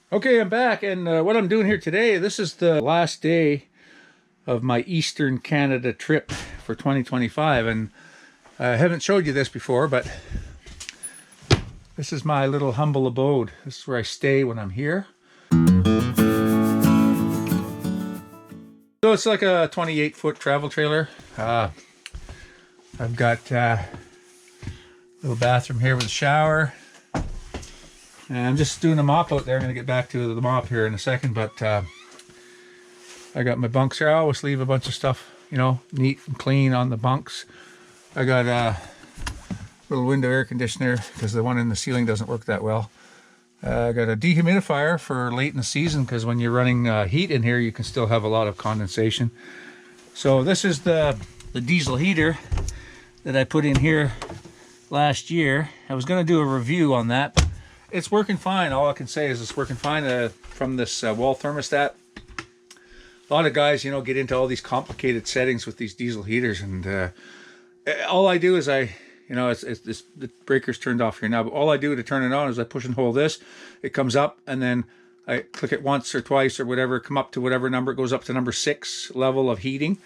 Okay, I'm back, and what I'm doing here today, this is the last day of my Eastern Canada trip for 2025, and I haven't showed you this before, but this is my little humble abode. This is where I stay when I'm here. So it's like a 28-foot travel trailer. I've got a little bathroom here with a shower. And I'm just doing a mop out there. I'm going to get back to the mop here in a second, but I got my bunks here. I always leave a bunch of stuff, you know, neat and clean on the bunks. I got a little window air conditioner because the one in the ceiling doesn't work that well. I got a dehumidifier for late in the season because when you're running heat in here, you can still have a lot of condensation. So this is the diesel heater that I put in here last year. I was going to do a review on that. It's working fine. All I can say is it's working fine from this wall thermostat. A lot of guys, you know, get into all these complicated settings with these diesel heaters, and all I do is the breaker's turned off here now, but all I do to turn it on is I push and hold this. It comes up, and then I click it once or twice or whatever, come up to whatever number. It goes up to number 6 level of heating,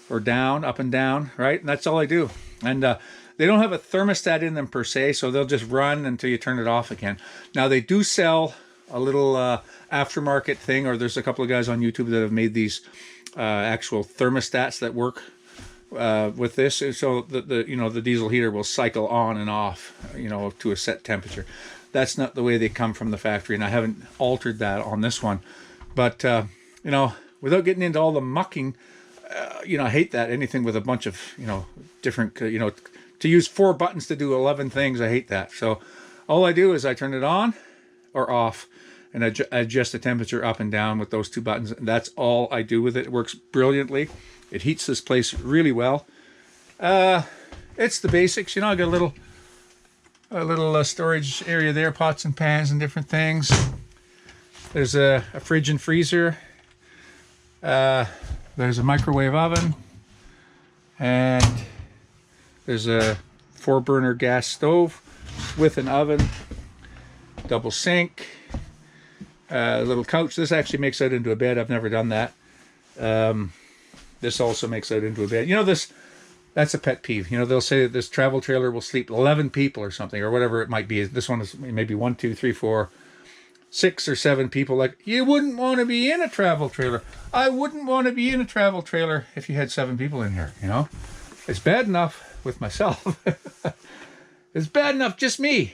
or down, up and down, right? And that's all I do. And they don't have a thermostat in them per se, so they'll just run until you turn it off again. Now they do sell a little aftermarket thing, or there's a couple of guys on YouTube that have made these actual thermostats that work with this. So the diesel heater will cycle on and off, you know, to a set temperature. That's not the way they come from the factory, and I haven't altered that on this one. But you know, without getting into all the mucking, you know, I hate that. Anything with a bunch of, you know, different, you know, to use 4 buttons to do 11 things, I hate that. So all I do is I turn it on or off, and I adjust the temperature up and down with those 2 buttons. And that's all I do with it. It works brilliantly. It heats this place really well. It's the basics, you know. I got a little storage area there, pots and pans and different things. There's a fridge and freezer. There's a microwave oven, and there's a 4-burner gas stove with an oven, double sink, a little couch. This actually makes out into a bed. I've never done that. This also makes out into a bed. You know, that's a pet peeve. You know, they'll say that this travel trailer will sleep 11 people or something, or whatever it might be. This one is maybe 1, 2, 3, 4, 6 or 7 people. Like, you wouldn't want to be in a travel trailer. I wouldn't want to be in a travel trailer if you had 7 people in here, you know. It's bad enough with myself. It's bad enough just me.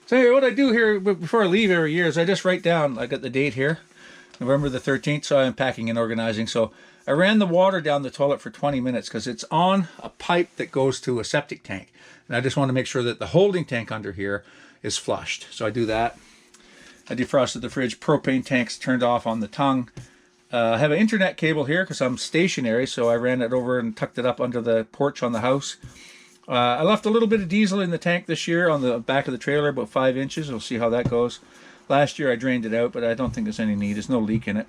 So anyway, what I do here before I leave every year is I just write down, I got the date here, November the 13th, so I'm packing and organizing. So I ran the water down the toilet for 20 minutes because it's on a pipe that goes to a septic tank. And I just want to make sure that the holding tank under here is flushed. So I do that. I defrosted the fridge. Propane tank's turned off on the tongue. I have an internet cable here because I'm stationary, so I ran it over and tucked it up under the porch on the house. I left a little bit of diesel in the tank this year on the back of the trailer, about 5 inches. We'll see how that goes. Last year I drained it out, but I don't think there's any need. There's no leak in it.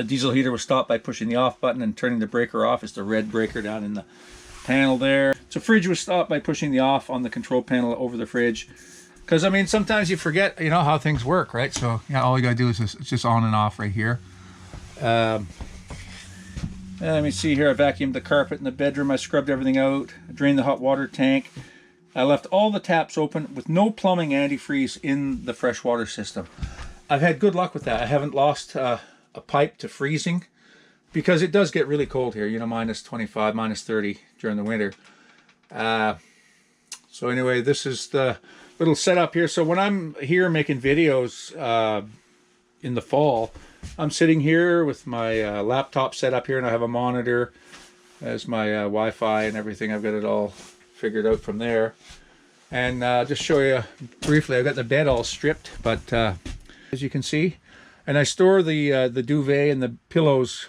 Diesel heater was stopped by pushing the off button and turning the breaker off. It's the red breaker down in the panel there. So fridge was stopped by pushing the off on the control panel over the fridge. Because, I mean, sometimes you forget, you know, how things work, right? So, yeah, all you got to do is it's just on and off right here. Let me see here. I vacuumed the carpet in the bedroom. I scrubbed everything out. I drained the hot water tank. I left all the taps open with no plumbing antifreeze in the freshwater system. I've had good luck with that. I haven't lost a pipe to freezing because it does get really cold here, you know, minus 25, minus 30 during the winter. So anyway, this is the little setup here. So when I'm here making videos in the fall, I'm sitting here with my laptop set up here, and I have a monitor as my Wi-Fi and everything. I've got it all figured out from there. And just show you briefly, I've got the bed all stripped, but as you can see, and I store the duvet and the pillows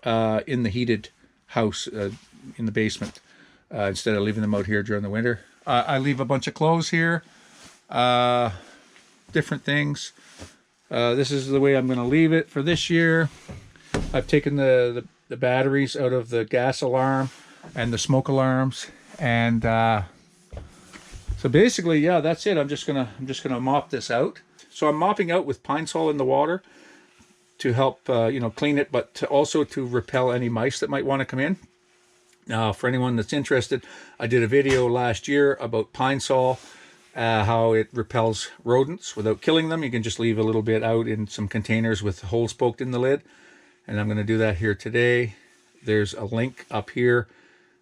in the heated house in the basement instead of leaving them out here during the winter. I leave a bunch of clothes here, different things. This is the way I'm going to leave it for this year. I've taken the batteries out of the gas alarm and the smoke alarms, and so basically, yeah, that's it. I'm just gonna mop this out. So I'm mopping out with pine sol in the water to help, you know, clean it, but also to repel any mice that might want to come in. Now, for anyone that's interested, I did a video last year about pine sol, how it repels rodents without killing them. You can just leave a little bit out in some containers with holes poked in the lid. And I'm going to do that here today. There's a link up here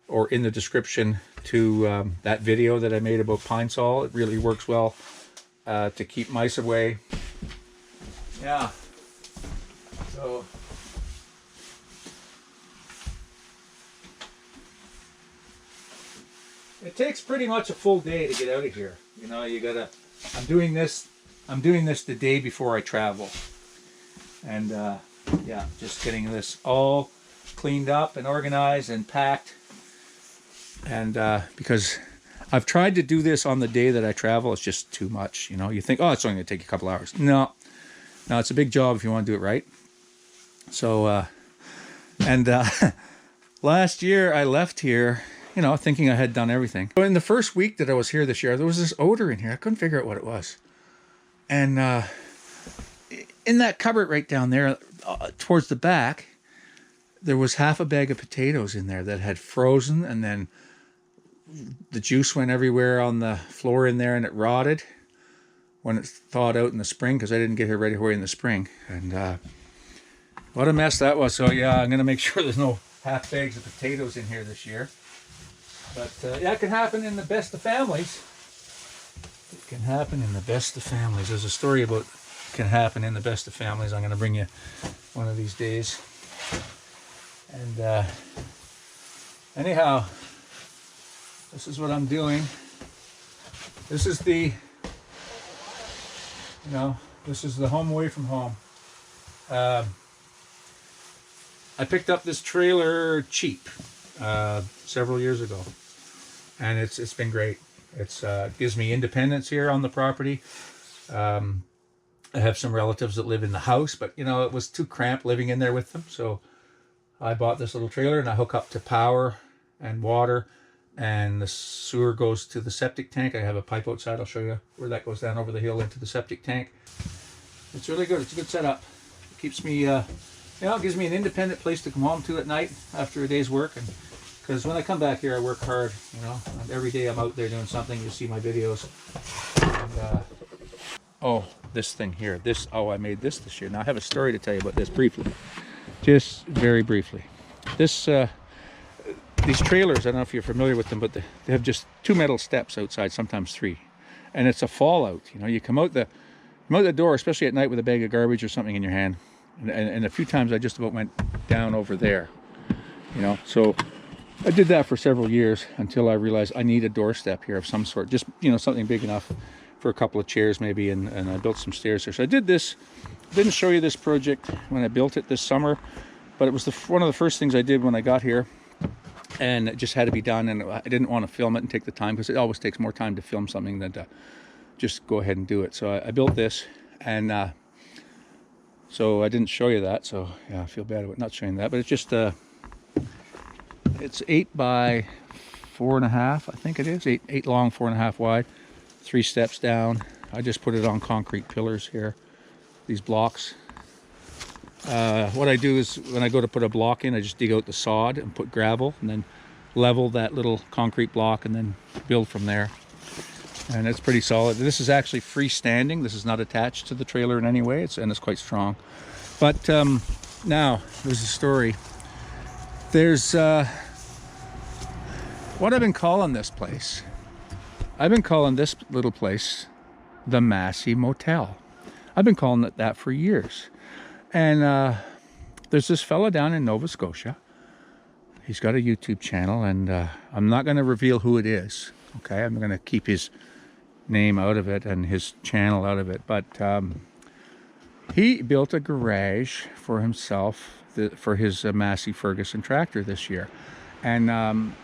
or in the description to that video that I made about pine sol. It really works well to keep mice away. Yeah. So it takes pretty much a full day to get out of here. You know, you gotta. I'm doing this the day before I travel, and yeah, just getting this all cleaned up and organized and packed. And because I've tried to do this on the day that I travel, it's just too much. You know, you think, oh, it's only gonna take a couple hours. No, it's a big job if you want to do it right. So, last year I left here, you know, thinking I had done everything. But in the first week that I was here this year, there was this odor in here. I couldn't figure out what it was. And in that cupboard right down there, towards the back, there was half a bag of potatoes in there that had frozen, and then the juice went everywhere on the floor in there, and it rotted when it thawed out in the spring, because I didn't get here right away in the spring. And what a mess that was. So yeah, I'm going to make sure there's no half bags of potatoes in here this year. But yeah, it can happen in the best of families. It can happen in the best of families. There's a story about can happen in the best of families. I'm going to bring you one of these days. And anyhow, this is what I'm doing. This is the, you know, this is the home away from home. I picked up this trailer cheap several years ago, and it's been great. It gives me independence here on the property. I have some relatives that live in the house, but you know, it was too cramped living in there with them, so I bought this little trailer, and I hook up to power and water, and the sewer goes to the septic tank. I have a pipe outside. I'll show you where that goes down over the hill into the septic tank. It's really good. It's a good setup. It keeps me, you know, it gives me an independent place to come home to at night after a day's work. And because when I come back here, I work hard. You know, and every day I'm out there doing something. You see my videos. And, oh, this thing here. Oh, I made this year. Now I have a story to tell you about this briefly, just very briefly. These trailers, I don't know if you're familiar with them, but they have just 2 metal steps outside, sometimes 3, and it's a fallout. You know, you come out the door, especially at night, with a bag of garbage or something in your hand, and a few times I just about went down over there. You know, so I did that for several years until I realized I need a doorstep here of some sort, just, you know, something big enough for a couple of chairs maybe, and I built some stairs there. So I did this. Didn't show you this project when I built it this summer, but it was one of the first things I did when I got here. And it just had to be done, and I didn't want to film it and take the time, because it always takes more time to film something than to just go ahead and do it. So I built this, and so I didn't show you that, so yeah, I feel bad about not showing that. But it's just it's 8 by 4.5, I think it is. 8 long, 4.5 wide, 3 steps down. I just put it on concrete pillars here, these blocks. What I do is when I go to put a block in, I just dig out the sod and put gravel, and then level that little concrete block, and then build from there. And it's pretty solid. This is actually freestanding. This is not attached to the trailer in any way. It's quite strong. But now there's a story. There's what I've been calling this place. I've been calling this little place the Massey Motel. I've been calling it that for years. And there's this fella down in Nova Scotia. He's got a YouTube channel, and I'm not going to reveal who it is. Okay, I'm going to keep his name out of it and his channel out of it. But he built a garage for himself for his Massey Ferguson tractor this year, and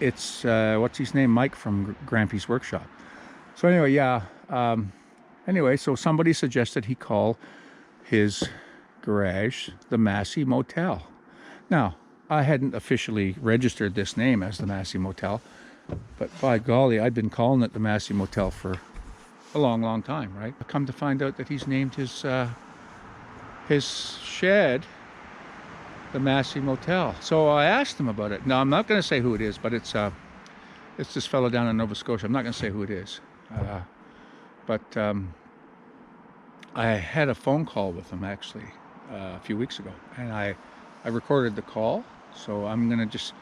it's what's his name, Mike from Grampy's Workshop. So anyway, yeah. Anyway, so somebody suggested he call his garage the Massey Motel. Now, I hadn't officially registered this name as the Massey Motel, but by golly, I'd been calling it the Massey Motel for a long, long time, right? I come to find out that he's named his shed the Massey Motel. So I asked him about it. Now, I'm not going to say who it is, but it's this fellow down in Nova Scotia. I'm not going to say who it is. But I had a phone call with him actually a few weeks ago, and I recorded the call. So I'm going to just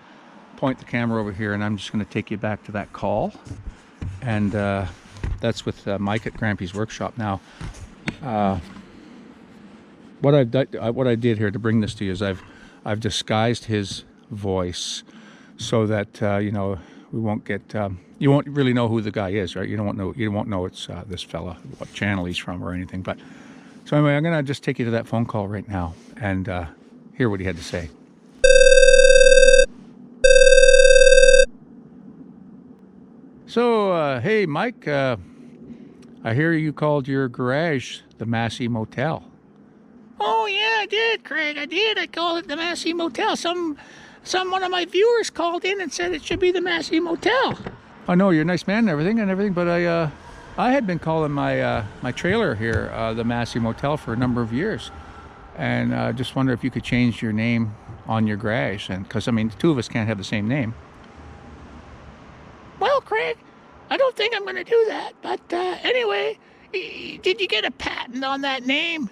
point the camera over here, and I'm just going to take you back to that call. And that's with Mike at Grampy's Workshop. Now, what I did here to bring this to you is I've disguised his voice so that you know, we won't get you won't really know who the guy is, right? You won't know it's this fella, what channel he's from or anything. But so anyway, I'm gonna just take you to that phone call right now and hear what he had to say. So hey Mike, I hear you called your garage the Massey Motel. Oh yeah, I did, Craig. I did. I called it the Massey Motel. One of my viewers called in and said it should be the Massey Motel. I know you're a nice man and everything, but I had been calling my my trailer here the Massey Motel for a number of years, and just wonder if you could change your name on your garage, and because I mean the two of us can't have the same name. Well, Craig, I don't think I'm going to do that. But anyway, did you get a patent on that name?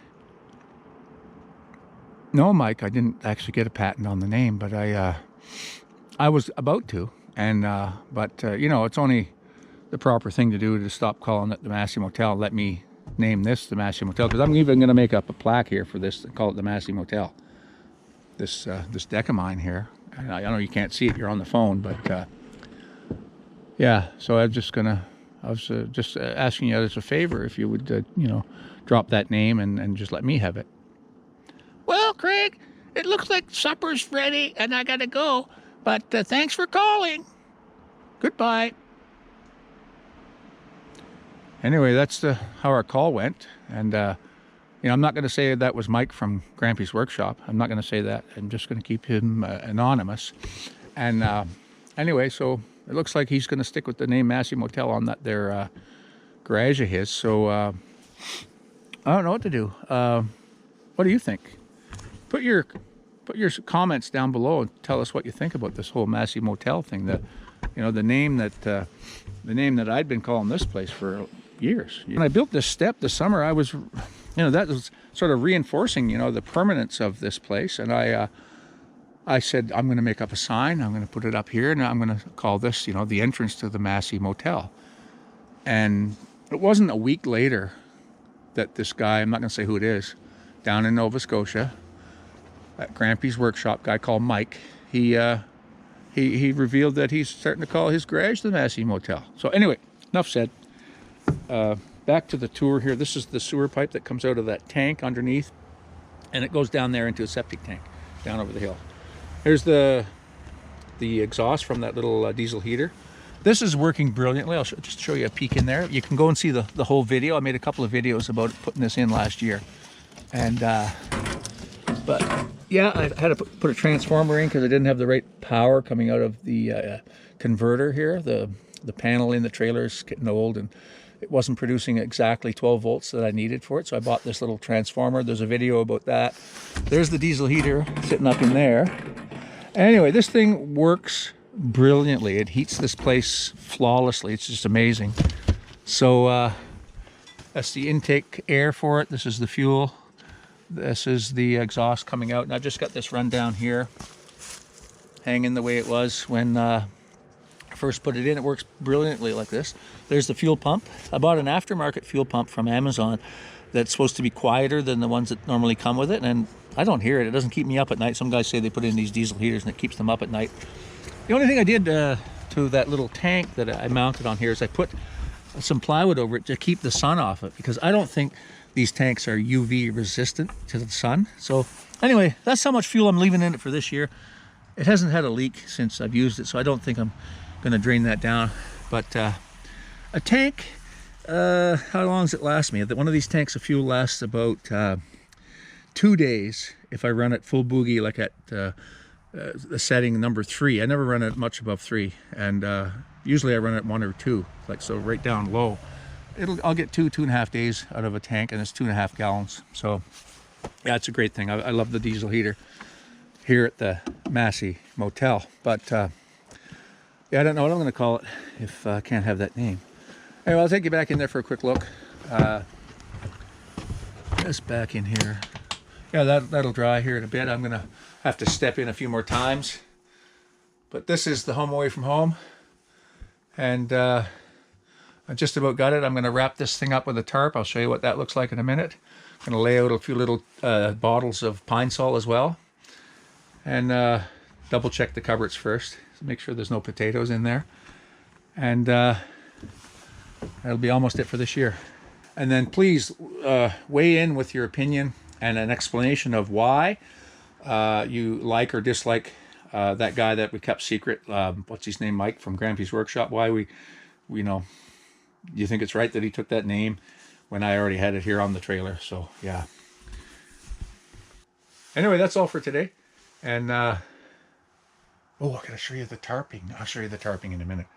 No, Mike, I didn't actually get a patent on the name, but I was about to, and but you know, it's only the proper thing to do to stop calling it the Massey Motel. Let me name this the Massey Motel, because I'm even going to make up a plaque here for this and call it the Massey Motel. This deck of mine here, and I know you can't see it, you're on the phone, but yeah. So I was just asking you as a favor if you would you know, drop that name and just let me have it. Well, Craig, it looks like supper's ready and I gotta go, but thanks for calling. Goodbye. Anyway, that's how our call went, and you know, I'm not going to say that was Mike from Grampy's Workshop. I'm not going to say that. I'm just going to keep him anonymous. And anyway, so it looks like he's going to stick with the name Massey Motel on that there garage of his. So I don't know what to do. What do you think? Put your comments down below and tell us what you think about this whole Massey Motel thing. You know, the name that I'd been calling this place for years. When I built this step this summer, I was, you know, that was sort of reinforcing, you know, the permanence of this place. And I said, I'm going to make up a sign. I'm going to put it up here, and I'm going to call this, you know, the entrance to the Massey Motel. And it wasn't a week later that this guy, I'm not going to say who it is, down in Nova Scotia, at Grampy's Workshop, guy called Mike, he revealed that he's starting to call his garage the Massey Motel. So anyway, enough said. Back to the tour here. This is the sewer pipe that comes out of that tank underneath, and it goes down there into a septic tank down over the hill. Here's the exhaust from that little diesel heater. This is working brilliantly. I'll just show you a peek in there. You can go and see the whole video. I made a couple of videos about putting this in last year. And but yeah, I had to put a transformer in because I didn't have the right power coming out of the converter here. The panel in the trailer is getting old, and it wasn't producing exactly 12 volts that I needed for it. So I bought this little transformer. There's a video about that. There's the diesel heater sitting up in there. Anyway, this thing works brilliantly. It heats this place flawlessly. It's just amazing. So that's the intake air for it. This is the fuel. This is the exhaust coming out. And I've just got this run down here, hanging the way it was when I first put it in. It works brilliantly like this. There's the fuel pump. I bought an aftermarket fuel pump from Amazon that's supposed to be quieter than the ones that normally come with it, and I don't hear it. It doesn't keep me up at night. Some guys say they put in these diesel heaters and it keeps them up at night. The only thing I did to that little tank that I mounted on here is I put some plywood over it to keep the sun off it, because I don't think these tanks are UV resistant to the sun. So anyway, that's how much fuel I'm leaving in it for this year. It hasn't had a leak since I've used it, so I don't think I'm going to drain that down. But a tank, how long does it last me? One of these tanks of fuel lasts about 2 days if I run it full boogie, like at the setting number 3. I never run it much above 3, and usually I run it 1 or 2, like so right down low. I'll get 2.5 days out of a tank, and it's 2.5 gallons. So yeah, it's a great thing. I love the diesel heater here at the Massey Motel. But yeah, I don't know what I'm going to call it if I can't have that name. Anyway, I'll take you back in there for a quick look. Just back in here. Yeah, that'll dry here in a bit. I'm going to have to step in a few more times. But this is the home away from home. And I just about got it. I'm going to wrap this thing up with a tarp. I'll show you what that looks like in a minute. I'm going to lay out a few little bottles of pine sol as well. And double check the cupboards first. So make sure there's no potatoes in there. And that'll be almost it for this year. And then please weigh in with your opinion and an explanation of why you like or dislike that guy that we kept secret. What's his name? Mike from Grampy's Workshop. Why we you think it's right that he took that name when I already had it here on the trailer. So yeah. Anyway, that's all for today. And oh, I gotta show you the tarping. I'll show you the tarping in a minute.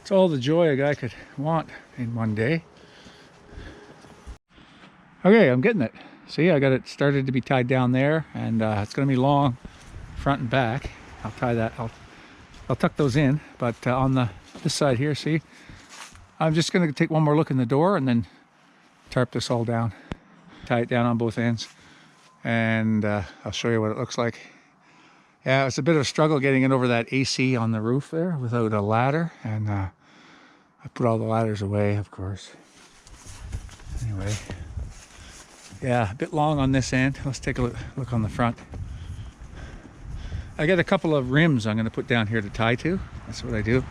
It's all the joy a guy could want in one day. Okay, I'm getting it. See, I got it started to be tied down there, and it's going to be long front and back. I'll tie that. I'll tuck those in, but on this side here, see, I'm just going to take one more look in the door and then tarp this all down. Tie it down on both ends, and I'll show you what it looks like. Yeah, it's a bit of a struggle getting it over that AC on the roof there without a ladder, and I put all the ladders away, of course. Anyway, yeah, a bit long on this end. Let's take a look on the front. I got a couple of rims I'm going to put down here to tie to. That's what I do.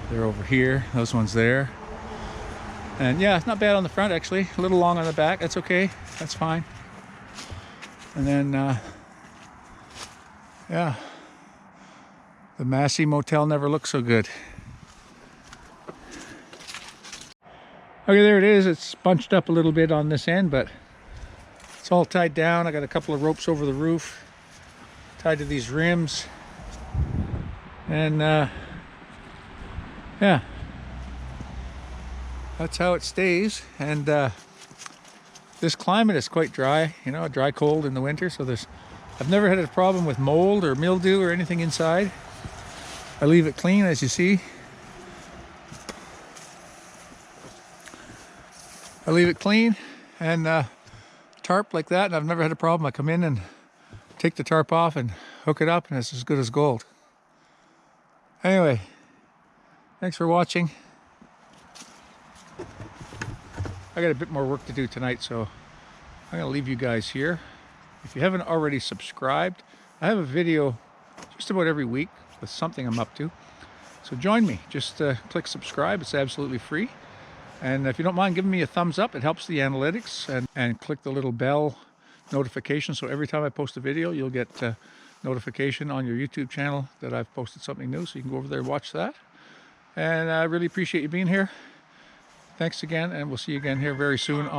They're over here. Those ones there. And yeah, it's not bad on the front actually. A little long on the back. That's okay. That's fine. And then yeah, the Massey Motel never looked so good. Okay, there it is. It's bunched up a little bit on this end, but it's all tied down. I got a couple of ropes over the roof tied to these rims. And yeah, that's how it stays. And this climate is quite dry, you know, dry cold in the winter, so I've never had a problem with mold or mildew or anything inside. I leave it clean, as you see. I leave it clean and tarp like that, and I've never had a problem. I come in and take the tarp off and hook it up, and it's as good as gold. Anyway, thanks for watching. I got a bit more work to do tonight, so I'm going to leave you guys here. If you haven't already subscribed, I have a video just about every week with something I'm up to. So join me. Just click subscribe. It's absolutely free. And if you don't mind giving me a thumbs up, it helps the analytics. And click the little bell notification, so every time I post a video, you'll get notification on your YouTube channel that I've posted something new, so you can go over there and watch that. And I really appreciate you being here. Thanks again, and we'll see you again here very soon